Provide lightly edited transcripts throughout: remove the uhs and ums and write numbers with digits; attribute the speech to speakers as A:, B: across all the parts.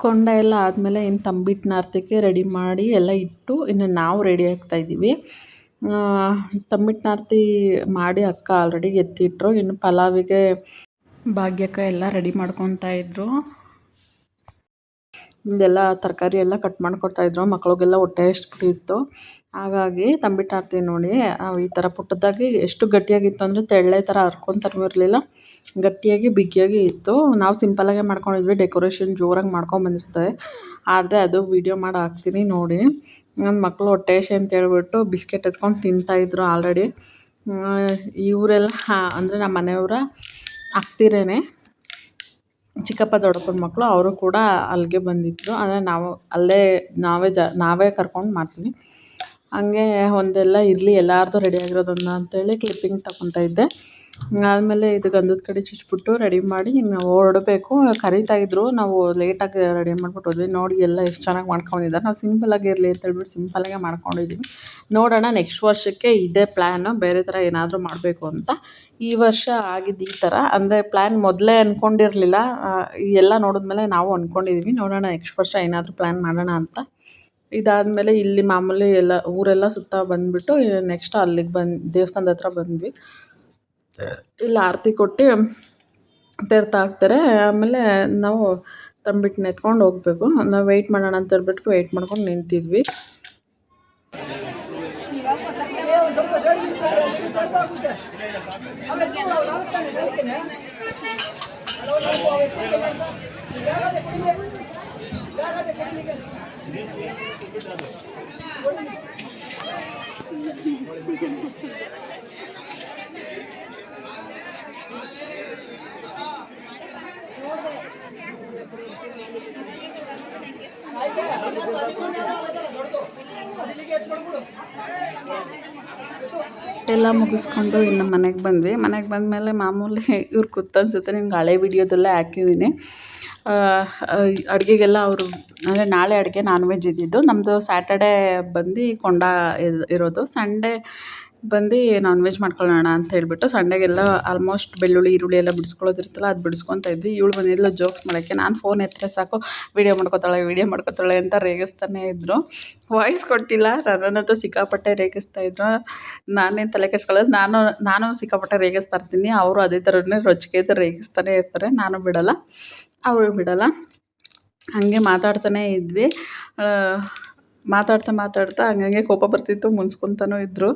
A: ಕೊಂಡ ಎಲ್ಲ ಆದಮೇಲೆ ಇನ್ನು ತಂಬಿಟ್ಟು ನಾರ್ತಕ್ಕೆ ರೆಡಿ ಮಾಡಿ ಎಲ್ಲ ಇಟ್ಟು ಇನ್ನು ನಾವು ರೆಡಿ ಆಗ್ತಾಯಿದ್ದೀವಿ. ತಂಬಿಟ್ಟು ನಾರ್ತಿ ಮಾಡಿ ಅಕ್ಕ ಆಲ್ರೆಡಿ ಎತ್ತಿಟ್ರು. ಇನ್ನು ಪಲಾವಿಗೆ ಭಾಗ್ಯಕ್ಕ ಎಲ್ಲ ರೆಡಿ ಮಾಡ್ಕೊತಾ ಇದ್ರು. ಇದೆಲ್ಲ ತರಕಾರಿ ಎಲ್ಲ ಕಟ್ ಮಾಡಿಕೊಡ್ತಾಯಿದ್ರು. ಮಕ್ಳಿಗೆಲ್ಲ ಹೊಟ್ಟೆ ಹಸ್ಬಿಟ್ಟಿತ್ತು. ಹಾಗಾಗಿ ತಂಬಿಟ್ಟು ನಾರ್ತಿ ನೋಡಿ ಈ ಥರ ಪುಟ್ಟದಾಗಿ ಎಷ್ಟು ಗಟ್ಟಿಯಾಗಿತ್ತು ಅಂದರೆ ತೆಳ್ಳೆ ಥರ ಹರ್ಕೊತಾನೂ ಇರಲಿಲ್ಲ, ಗಟ್ಟಿಯಾಗಿ ಬಿಗಿಯಾಗಿ ಇತ್ತು. ನಾವು ಸಿಂಪಲಾಗೆ ಮಾಡ್ಕೊಂಡಿದ್ವಿ, ಡೆಕೋರೇಷನ್ ಜೋರಾಗಿ ಮಾಡ್ಕೊಂಬಂದಿರ್ತಾರೆ. ಆದರೆ ಅದು ವೀಡಿಯೋ ಮಾಡಿ ಹಾಕ್ತೀನಿ ನೋಡಿ. ನನ್ನ ಮಕ್ಕಳು ಹೊಟ್ಟೆ ಹಸಿ ಅಂತ ಹೇಳ್ಬಿಟ್ಟು ಬಿಸ್ಕೆಟ್ ಎತ್ಕೊಂಡು ತಿಂತಾಯಿದ್ರು ಆಲ್ರೆಡಿ. ಇವರೆಲ್ಲ ಅಂದರೆ ನಮ್ಮ ಮನೆಯವರ ಅಕ್ತಿರೇನೆ ಚಿಕ್ಕಪ್ಪ ದೊಡ್ಡಪ್ಪನ ಮಕ್ಕಳು, ಅವರು ಕೂಡ ಅಲ್ಲಿಗೆ ಬಂದಿದ್ದರು. ಅಂದರೆ ನಾವು ಅಲ್ಲೇ ನಾವೇ ಕರ್ಕೊಂಡು ಮಾಡ್ತೀವಿ. ಹಂಗೆ ಒಂದೆಲ್ಲ ಇರಲಿ ಎಲ್ಲಾರ್ದು ರೆಡಿ ಆಗಿರೋದನ್ನ ಅಂತೇಳಿ ಕ್ಲಿಪ್ಪಿಂಗ್ ತಗೊತಾ ಇದ್ದೆ. ಆದಮೇಲೆ ಇದು ಗಂಧದ ಕಡ್ಡಿ ಚುಚ್ಚಿಬಿಟ್ಟು ರೆಡಿ ಮಾಡಿ ನಾವು ಹೊರಡಬೇಕು. ಕರೀತಾಯಿದ್ರು, ನಾವು ಲೇಟಾಗಿ ರೆಡಿ ಮಾಡ್ಬಿಟ್ಟು ಹೋದ್ವಿ. ನೋಡಿ ಎಲ್ಲ ಎಷ್ಟು ಚೆನ್ನಾಗಿ ಮಾಡ್ಕೊಂಡಿದ್ದಾರೆ. ನಾವು ಸಿಂಪಲಾಗಿ ಇರಲಿ ಅಂತ ಹೇಳ್ಬಿಟ್ಟು ಸಿಂಪಲಾಗೆ ಮಾಡ್ಕೊಂಡಿದ್ದೀವಿ. ನೋಡೋಣ ನೆಕ್ಸ್ಟ್ ವರ್ಷಕ್ಕೆ ಇದೇ ಪ್ಲ್ಯಾನು, ಬೇರೆ ಥರ ಏನಾದರೂ ಮಾಡಬೇಕು ಅಂತ. ಈ ವರ್ಷ ಆಗಿದ್ದು ಈ ಥರ, ಅಂದರೆ ಪ್ಲ್ಯಾನ್ ಮೊದಲೇ ಅಂದ್ಕೊಂಡಿರಲಿಲ್ಲ. ಎಲ್ಲ ನೋಡಿದ್ಮೇಲೆ ನಾವು ಅಂದ್ಕೊಂಡಿದ್ದೀವಿ. ನೋಡೋಣ ನೆಕ್ಸ್ಟ್ ವರ್ಷ ಏನಾದರೂ ಪ್ಲ್ಯಾನ್ ಮಾಡೋಣ ಅಂತ. ಇದಾದಮೇಲೆ ಇಲ್ಲಿ ಮಾಮೂಲಿ ಎಲ್ಲ ಊರೆಲ್ಲ ಸುತ್ತ ಬಂದುಬಿಟ್ಟು ನೆಕ್ಸ್ಟ್ ಅಲ್ಲಿಗೆ ದೇವಸ್ಥಾನದ ಹತ್ರ ಬಂದ್ವಿ. ಇಲ್ಲಿ ಆರತಿ ಕೊಟ್ಟು ತೀರ್ಥ ಹಾಕ್ತಾರೆ. ಆಮೇಲೆ ನಾವು ತಂಬಿಟ್ಟನ್ನ ಎತ್ಕೊಂಡು ಹೋಗಬೇಕು. ನಾವು ವೆಯ್ಟ್ ಮಾಡೋಣ ಅಂತ ಹೇಳ್ಬಿಟ್ಟು ವೆಯ್ಟ್ ಮಾಡ್ಕೊಂಡು ನಿಂತಿದ್ವಿ. ಎಲ್ಲ ಮುಗಿಸ್ಕೊಂಡು ಇನ್ನು ಮನೆಗೆ ಬಂದ್ವಿ. ಮನೆಗೆ ಬಂದಮೇಲೆ ಮಾಮೂಲಿ ಇವ್ರು ಕೂತನ್ಸುತ್ತೆ, ನಿಮ್ಗೆ ಹಳೆ ವಿಡಿಯೋದಲ್ಲೇ ಹಾಕಿದ್ದೀನಿ. ಅಡುಗೆಗೆಲ್ಲ ಅವರು ಅಂದರೆ ನಾಳೆ ಅಡುಗೆ ನಾನ್ ವೆಜ್ ಇದ್ದಿದ್ದು. ನಮ್ಮದು ಸ್ಯಾಟರ್ಡೇ ಬಂದು ಕೊಂಡ ಇರೋದು, ಸಂಡೇ ಬಂದು ನಾನ್ ವೆಜ್ ಮಾಡ್ಕೊಳ್ಳೋಣ ಅಂತ ಹೇಳ್ಬಿಟ್ಟು ಸಂಡೆಗೆಲ್ಲ ಆಲ್ಮೋಸ್ಟ್ ಬೆಳ್ಳುಳ್ಳಿ ಈರುಳ್ಳಿ ಎಲ್ಲ ಬಿಡಿಸ್ಕೊಳ್ಳೋದಿರ್ತಲ್ಲ, ಅದು ಬಿಡಿಸ್ಕೊತಾ ಇದ್ವಿ. ಇವಳು ಬಂದಿದ್ಲು ಜೋಕ್ಸ್ ಮಾಡೋಕ್ಕೆ. ನಾನು ಫೋನ್ ಎತ್ತರೆ ಸಾಕು ವೀಡಿಯೋ ಮಾಡ್ಕೊತಾಳೆ ಅಂತ ರೇಗಿಸ್ತಾನೇ ಇದ್ದರು. ವಾಯ್ಸ್ ಕೊಟ್ಟಿಲ್ಲ, ನನ್ನಂತೂ ಸಿಕ್ಕಾಪಟ್ಟೆ ರೇಗಿಸ್ತಾಯಿದ್ರು. ನಾನೇನು ತಲೆ ಕೆಡ್ಸ್ಕೊಳ್ಳೋದು, ನಾನು ಸಿಕ್ಕಾಪಟ್ಟೆ ರೇಗಿಸ್ತಾ ಇರ್ತೀನಿ. ಅವರು ಅದೇ ಥರನೇ ರೊಚ್ಚಿಗೆದ್ದು ರೇಗಿಸ್ತಾನೆ ಇರ್ತಾರೆ. ನಾನು ಬಿಡೋಲ್ಲ, ಅವರು ಬಿಡೋಲ್ಲ. ಹಾಗೆ ಮಾತಾಡ್ತಾನೇ ಇದ್ವಿ. ಮಾತಾಡ್ತಾ ಹಂಗಂಗೆ ಕೋಪ ಬರ್ತಿತ್ತು, ಮುನ್ಸ್ಕೊತಾನೂ ಇದ್ದರು.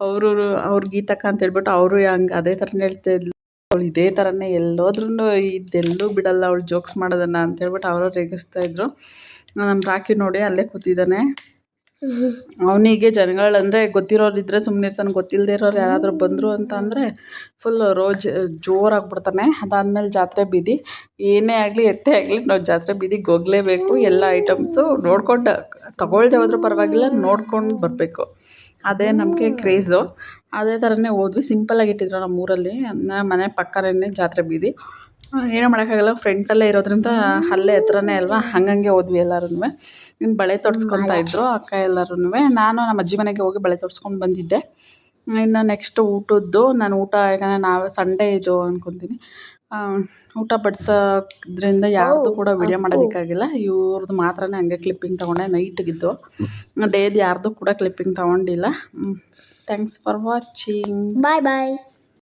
A: ಅವ್ರು ಗೀತಕ್ಕ ಅಂತ ಹೇಳ್ಬಿಟ್ಟು ಅವರು ಹಂಗೆ ಅದೇ ಥರನೇ ಹೇಳ್ತಾಯಿದ್ಲು. ಅವಳು ಇದೇ ಥರನೇ ಎಲ್ಲೋದ್ರೂ ಇದೆಲ್ಲೂ ಬಿಡಲ್ಲ ಅವಳು ಜೋಕ್ಸ್ ಮಾಡೋದನ್ನು ಅಂತ ಹೇಳ್ಬಿಟ್ಟು ಅವರು ರೇಗಿಸ್ತಾಯಿದ್ರು. ನಮ್ಮ ರಾಕಿ ನೋಡಿ ಅಲ್ಲೇ ಕೂತಿದ್ದಾನೆ. ಅವನಿಗೆ ಜನಗಳಂದರೆ ಗೊತ್ತಿರೋರಿದ್ದರೆ ಸುಮ್ಮನೆ ಇರ್ತಾನೆ, ಗೊತ್ತಿಲ್ಲದೆ ಇರೋರು ಯಾರಾದರೂ ಬಂದರು ಅಂತ ಅಂದರೆ ಫುಲ್ಲು ಜೋರಾಗ್ಬಿಡ್ತಾನೆ. ಅದಾದಮೇಲೆ ಜಾತ್ರೆ ಬೀದಿ, ಏನೇ ಆಗಲಿ ಎತ್ತೇ ಆಗಲಿ ನಾವು ಜಾತ್ರೆ ಬೀದಿಗೆ ಹೋಗಲೇಬೇಕು. ಎಲ್ಲ ಐಟಮ್ಸು ನೋಡ್ಕೊಂಡು ತೊಗೊಳ್ದೆ ಹೋದ್ರೂ ಪರವಾಗಿಲ್ಲ, ನೋಡ್ಕೊಂಡು ಬರಬೇಕು. ಅದೇ ನಮಗೆ ಕ್ರೇಜು. ಅದೇ ಥರನೇ ಹೋದ್ವಿ. ಸಿಂಪಲಾಗಿ ಇಟ್ಟಿದ್ರು ನಮ್ಮ ಊರಲ್ಲಿ, ಮನೆ ಪಕ್ಕನೇ ಜಾತ್ರೆ ಬೀದಿ. ಏನೂ ಮಾಡೋಕ್ಕಾಗಲ್ಲ, ಫ್ರಂಟಲ್ಲೇ ಇರೋದ್ರಿಂದ ಅಲ್ಲೇ ಹತ್ರನೇ ಅಲ್ವಾ, ಹಂಗಂಗೆ ಹೋದ್ವಿ ಎಲ್ಲರೂ. ಇನ್ನು ಬಳೆ ತೊಡ್ಸ್ಕೊತಾ ಇದ್ದರು ಅಕ್ಕ ಎಲ್ಲರೂ. ನಾನು ನಮ್ಮ ಅಜ್ಜಿ ಮನೆಗೆ ಹೋಗಿ ಬಳೆ ತೊಡ್ಸ್ಕೊಂಡು ಬಂದಿದ್ದೆ. ಇನ್ನು ನೆಕ್ಸ್ಟ್ ಊಟದ್ದು, ನಾನು ಊಟ ಯಾಕಂದರೆ ನಾವು ಸಂಡೇ ಇದು ಅಂದ್ಕೊತೀನಿ, ಊಟ ಬಡಿಸೋದ್ರಿಂದ ಯಾರ್ದು ಕೂಡ ವೀಡಿಯೋ ಮಾಡೋದಕ್ಕಾಗಿಲ್ಲ. ಇವ್ರದ್ದು ಮಾತ್ರ ಹಂಗೆ ಕ್ಲಿಪ್ಪಿಂಗ್ ತೊಗೊಂಡೆ, ನೈಟ್ಗಿದ್ದು. ಡೇದು ಯಾರ್ದು ಕೂಡ ಕ್ಲಿಪ್ಪಿಂಗ್ ತೊಗೊಂಡಿಲ್ಲ. Thanks for watching. Bye bye.